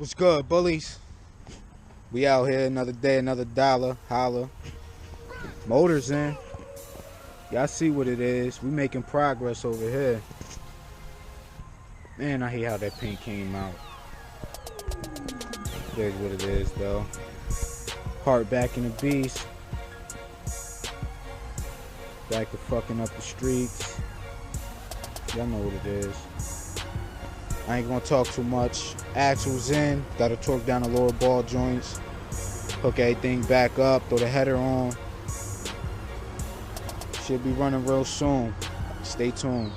What's good, bullies? We out here another day, another dollar. Holla. Motors in. Y'all see what it is. We making progress over here. Man, I hate how that paint came out. There's what it is, though. Heart back in the beast. Back to fucking up the streets. Y'all know what it is. I ain't gonna talk too much. Axle's in. Gotta torque down the lower ball joints. Hook everything back up. Throw the header on. Should be running real soon. Stay tuned.